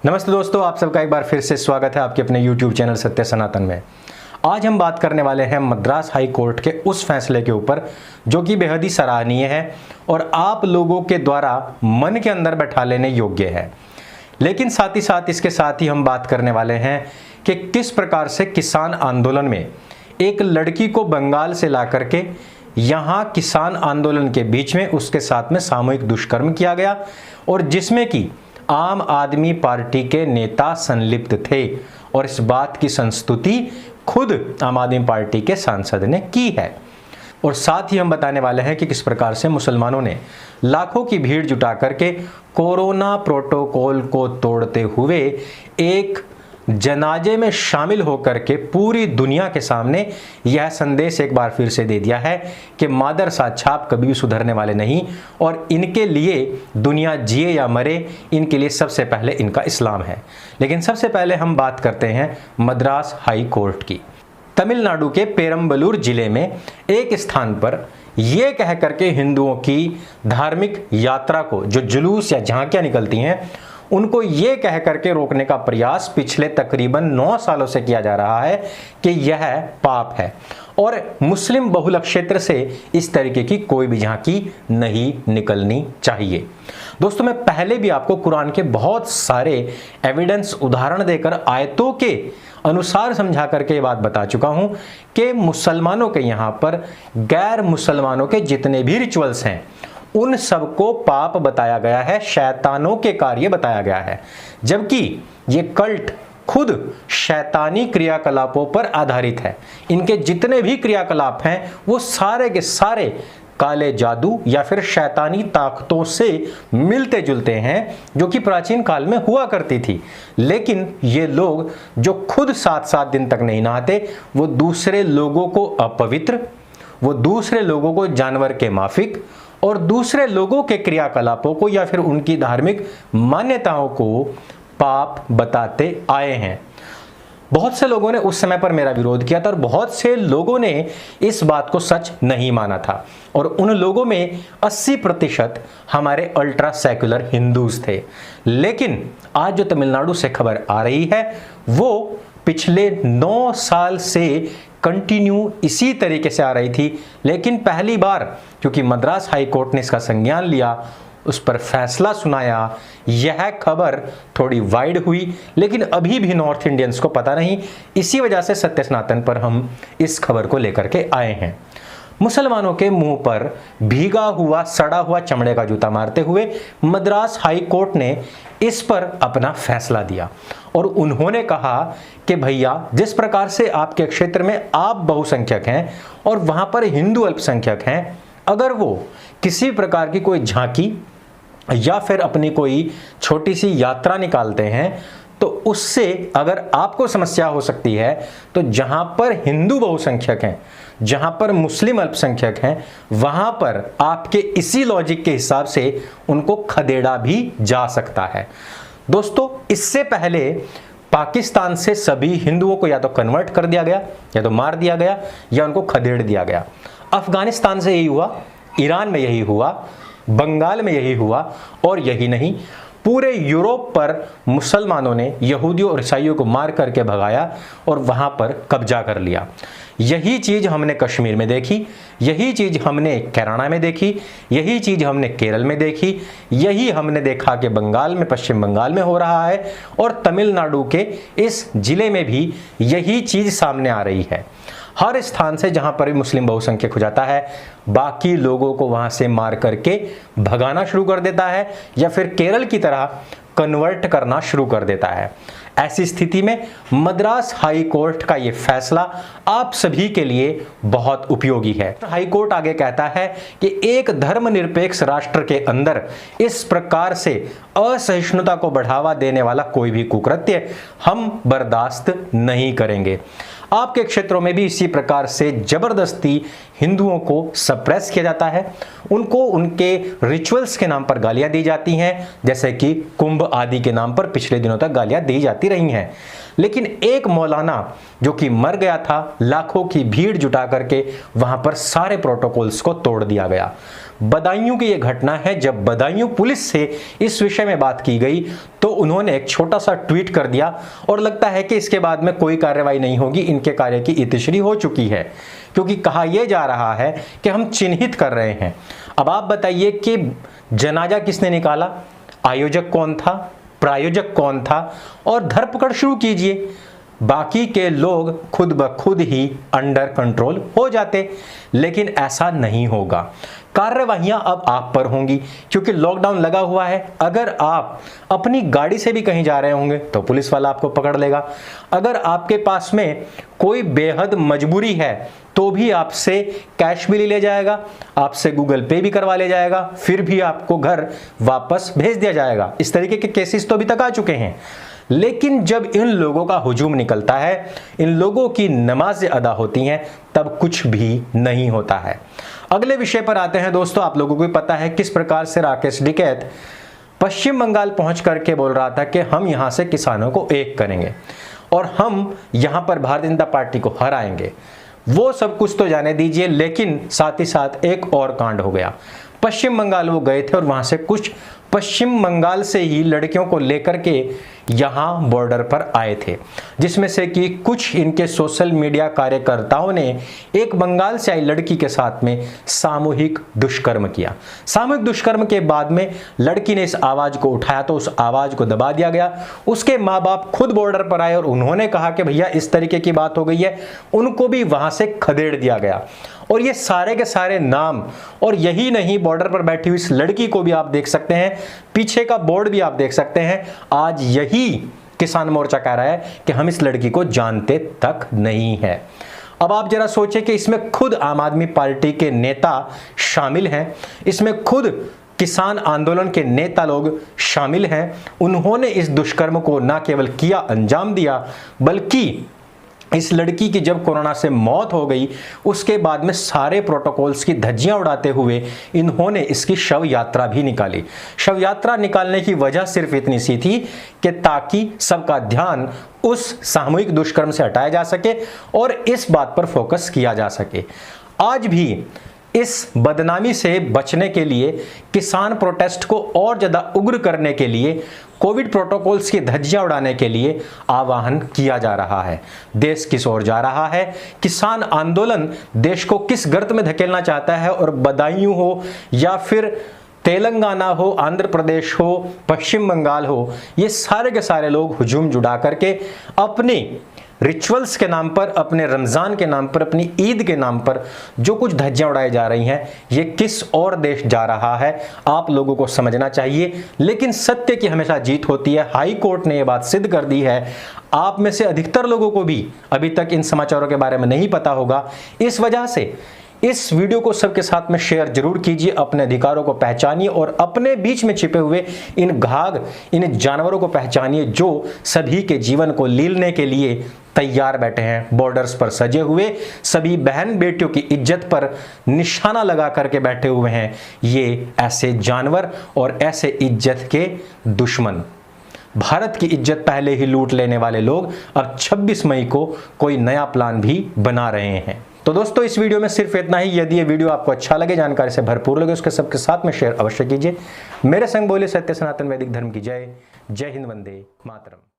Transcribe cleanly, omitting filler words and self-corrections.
नमस्ते दोस्तों, आप सबका एक बार फिर से स्वागत है आपके अपने YouTube चैनल सत्य सनातन में। आज हम बात करने वाले हैं मद्रास हाई कोर्ट के उस फैसले के ऊपर जो कि बेहद ही सराहनीय है और आप लोगों के द्वारा मन के अंदर बैठा लेने योग्य है। लेकिन साथ ही साथ इसके साथ ही हम बात करने वाले हैं कि किस प्रकार से किसान आंदोलन में एक लड़की को बंगाल से ला करके यहाँ किसान आंदोलन के बीच में उसके साथ में सामूहिक दुष्कर्म किया गया और जिसमें कि आम आदमी पार्टी के नेता संलिप्त थे और इस बात की संस्तुति खुद आम आदमी पार्टी के सांसद ने की है। और साथ ही हम बताने वाले हैं कि किस प्रकार से मुसलमानों ने लाखों की भीड़ जुटा करके कोरोना प्रोटोकॉल को तोड़ते हुए एक जनाजे में शामिल होकर के पूरी दुनिया के सामने यह संदेश एक बार फिर से दे दिया है कि मादर साहब कभी भी सुधरने वाले नहीं और इनके लिए दुनिया जिए या मरे, इनके लिए सबसे पहले इनका इस्लाम है। लेकिन सबसे पहले हम बात करते हैं मद्रास हाई कोर्ट की। तमिलनाडु के पेरम्बलूर जिले में एक स्थान पर यह कह करके हिंदुओं की धार्मिक यात्रा को, जो जुलूस या झांकियां निकलती हैं, उनको ये कह करके रोकने का प्रयास पिछले तकरीबन 9 सालों से किया जा रहा है कि यह पाप है और मुस्लिम बहुल क्षेत्र से इस तरीके की कोई भी झांकी नहीं निकलनी चाहिए। दोस्तों, मैं पहले भी आपको कुरान के बहुत सारे एविडेंस उदाहरण देकर आयतों के अनुसार समझा करके ये बात बता चुका हूं कि मुसलमानों के यहाँ पर गैर मुसलमानों के जितने भी रिचुअल्स हैं उन सबको पाप बताया गया है, शैतानों के कार्य बताया गया है, जबकि ये कल्ट खुद शैतानी क्रियाकलापों पर आधारित है। इनके जितने भी क्रियाकलाप हैं वो सारे के सारे काले जादू या फिर शैतानी ताकतों से मिलते जुलते हैं जो कि प्राचीन काल में हुआ करती थी। लेकिन ये लोग जो खुद 7-7 दिन तक नहीं नहाते, वो दूसरे लोगों को अपवित्र, वो दूसरे लोगों को जानवर के माफिक और दूसरे लोगों के क्रियाकलापों को या फिर उनकी धार्मिक मान्यताओं को पाप बताते आए हैं। बहुत से लोगों ने उस समय पर मेरा विरोध किया था और बहुत से लोगों ने इस बात को सच नहीं माना था और उन लोगों में 80% हमारे अल्ट्रा सेक्युलर हिंदूज थे। लेकिन आज जो तमिलनाडु से खबर आ रही है वो पिछले 9 साल से कंटिन्यू इसी तरीके से आ रही थी। लेकिन पहली बार क्योंकि मद्रास हाई कोर्ट ने इसका संज्ञान लिया, उस पर फैसला सुनाया, यह खबर थोड़ी वाइड हुई, लेकिन अभी भी नॉर्थ इंडियंस को पता नहीं। इसी वजह से सत्य सनातन पर हम इस खबर को लेकर के आए हैं। मुसलमानों के मुंह पर भीगा हुआ सड़ा हुआ चमड़े का जूता मारते हुए मद्रास हाई कोर्ट ने इस पर अपना फैसला दिया और उन्होंने कहा कि भैया, जिस प्रकार से आपके क्षेत्र में आप बहुसंख्यक हैं और वहां पर हिंदू अल्पसंख्यक हैं, अगर वो किसी प्रकार की कोई झांकी या फिर अपनी कोई छोटी सी यात्रा निकालते हैं तो उससे अगर आपको समस्या हो सकती है, तो जहां पर हिंदू बहुसंख्यक हैं, जहां पर मुस्लिम अल्पसंख्यक हैं, वहां पर आपके इसी लॉजिक के हिसाब से उनको खदेड़ा भी जा सकता है। दोस्तों, इससे पहले पाकिस्तान से सभी हिंदुओं को या तो कन्वर्ट कर दिया गया, या तो मार दिया गया, या उनको खदेड़ दिया गया। अफगानिस्तान से यही हुआ, ईरान में यही हुआ, बंगाल में यही हुआ और यही नहीं, पूरे यूरोप पर मुसलमानों ने यहूदियों और ईसाइयों को मार करके भगाया और वहां पर कब्जा कर लिया। यही चीज हमने कश्मीर में देखी, यही चीज हमने केरला में देखी, यही चीज हमने केरल में देखी, यही हमने देखा कि बंगाल में, पश्चिम बंगाल में हो रहा है और तमिलनाडु के इस जिले में भी यही चीज सामने आ रही है। हर स्थान से जहां पर भी मुस्लिम बहुसंख्यक हो जाता है, बाकी लोगों को वहां से मार करके भगाना शुरू कर देता है या फिर केरल की तरह कन्वर्ट करना शुरू कर देता है। ऐसी स्थिति में मद्रास हाई कोर्ट का यह फैसला आप सभी के लिए बहुत उपयोगी है। हाई कोर्ट आगे कहता है कि एक धर्मनिरपेक्ष राष्ट्र के अंदर इस प्रकार से असहिष्णुता को बढ़ावा देने वाला कोई भी कुकृत्य हम बर्दाश्त नहीं करेंगे। आपके क्षेत्रों में भी इसी प्रकार से जबरदस्ती हिंदुओं को सप्रेस किया जाता है, उनको उनके रिचुअल्स के नाम पर गालियां दी जाती हैं, जैसे कि कुंभ आदि के नाम पर पिछले दिनों तक गालियां दी जाती रही हैं। लेकिन एक मौलाना जो कि मर गया था, लाखों की भीड़ जुटा करके वहां पर सारे प्रोटोकॉल्स को तोड़ दिया गया। बदायूं की यह घटना है। जब बदायूं पुलिस से इस विषय में बात की गई तो उन्होंने एक छोटा सा ट्वीट कर दिया और लगता है कि इसके बाद में कोई कार्रवाई नहीं होगी, इनके कार्य की इतिश्री हो चुकी है, क्योंकि कहा यह जा रहा है कि हम चिन्हित कर रहे हैं। अब आप बताइए कि जनाजा किसने निकाला, आयोजक कौन था, प्रायोजक कौन था, और धरपकड़ शुरू कीजिए। बाकी के लोग खुद ब खुद ही अंडर कंट्रोल हो जाते, लेकिन ऐसा नहीं होगा। कार्रवाइयां अब आप पर होंगी क्योंकि लॉकडाउन लगा हुआ है। अगर आप अपनी गाड़ी से भी कहीं जा रहे होंगे तो पुलिस वाला आपको पकड़ लेगा। अगर आपके पास में कोई बेहद मजबूरी है तो भी आपसे कैश भी ले जाएगा, आपसे गूगल पे भी करवा ले जाएगा, फिर भी आपको घर वापस भेज दिया जाएगा। इस तरीके के केसेस तो अभी तक आ चुके हैं। लेकिन जब इन लोगों का हुजूम निकलता है, इन लोगों की नमाजें अदा होती हैं, तब कुछ भी नहीं होता है। अगले विषय पर आते हैं दोस्तों। आप लोगों को पता है किस प्रकार से राकेश टिकैत पश्चिम बंगाल पहुंच करके बोल रहा था कि हम यहां से किसानों को एक करेंगे और हम यहां पर भारतीय जनता पार्टी को हराएंगे। वो सब कुछ तो जाने दीजिए, लेकिन साथ ही साथ एक और कांड हो गया। पश्चिम बंगाल वो गए थे और वहां से कुछ पश्चिम बंगाल से ही लड़कियों को लेकर के यहां बॉर्डर पर आए थे, जिसमें से कि कुछ इनके सोशल मीडिया कार्यकर्ताओं ने एक बंगाल से आई लड़की के साथ में सामूहिक दुष्कर्म किया। सामूहिक दुष्कर्म के बाद में लड़की ने इस आवाज को उठाया तो उस आवाज को दबा दिया गया। उसके माँ बाप खुद बॉर्डर पर आए और उन्होंने कहा कि भैया इस तरीके की बात हो गई है, उनको भी वहां से खदेड़ दिया गया। और ये सारे के सारे नाम, और यही नहीं, बॉर्डर पर बैठी हुई इस लड़की को भी आप देख सकते हैं, पीछे का बोर्ड भी आप देख सकते हैं। आज यही किसान मोर्चा कह रहा है कि हम इस लड़की को जानते तक नहीं है। अब आप जरा सोचें कि इसमें खुद आम आदमी पार्टी के नेता शामिल हैं, इसमें खुद किसान आंदोलन के नेता लोग शामिल हैं। उन्होंने इस दुष्कर्म को न केवल किया, अंजाम दिया, बल्कि इस लड़की की जब कोरोना से मौत हो गई उसके बाद में सारे प्रोटोकॉल्स की धज्जियां उड़ाते हुए इन्होंने इसकी शव यात्रा भी निकाली। शव यात्रा निकालने की वजह सिर्फ इतनी सी थी कि ताकि सबका ध्यान उस सामूहिक दुष्कर्म से हटाया जा सके और इस बात पर फोकस किया जा सके। आज भी इस बदनामी से बचने के लिए, किसान प्रोटेस्ट को और ज्यादा उग्र करने के लिए, कोविड प्रोटोकॉल्स की धज्जियां उड़ाने के लिए आह्वान किया जा रहा है। देश किस ओर जा रहा है, किसान आंदोलन देश को किस गर्त में धकेलना चाहता है, और बदायूं हो या फिर तेलंगाना हो, आंध्र प्रदेश हो, पश्चिम बंगाल हो, ये सारे के सारे लोग हुजूम जुड़ा करके अपने रिचुअल्स के नाम पर, अपने रमजान के नाम पर, अपनी ईद के नाम पर जो कुछ धज्जियां उड़ाई जा रही हैं, ये किस और देश जा रहा है आप लोगों को समझना चाहिए। लेकिन सत्य की हमेशा जीत होती है। हाई कोर्ट ने यह बात सिद्ध कर दी है। आप में से अधिकतर लोगों को भी अभी तक इन समाचारों के बारे में नहीं पता होगा। इस वजह से इस वीडियो को सबके साथ में शेयर जरूर कीजिए। अपने अधिकारों को पहचानिए और अपने बीच में छिपे हुए इन घाघ, इन जानवरों को पहचानिए जो सभी के जीवन को लीलने के लिए तैयार बैठे हैं। बॉर्डर्स पर सजे हुए सभी बहन बेटियों की इज्जत पर निशाना लगा करके बैठे हुए हैं ये ऐसे जानवर और ऐसे इज्जत के दुश्मन। भारत की इज्जत पहले ही लूट लेने वाले लोग अब 26 मई को कोई नया प्लान भी बना रहे हैं। तो दोस्तों इस वीडियो में सिर्फ इतना ही। यदि ये वीडियो आपको अच्छा लगे, जानकारी से भरपूर लगे, उसके सबके साथ में शेयर अवश्य कीजिए। मेरे संग बोले सत्य सनातन वैदिक धर्म की जय। जय हिंद, वंदे मातरम।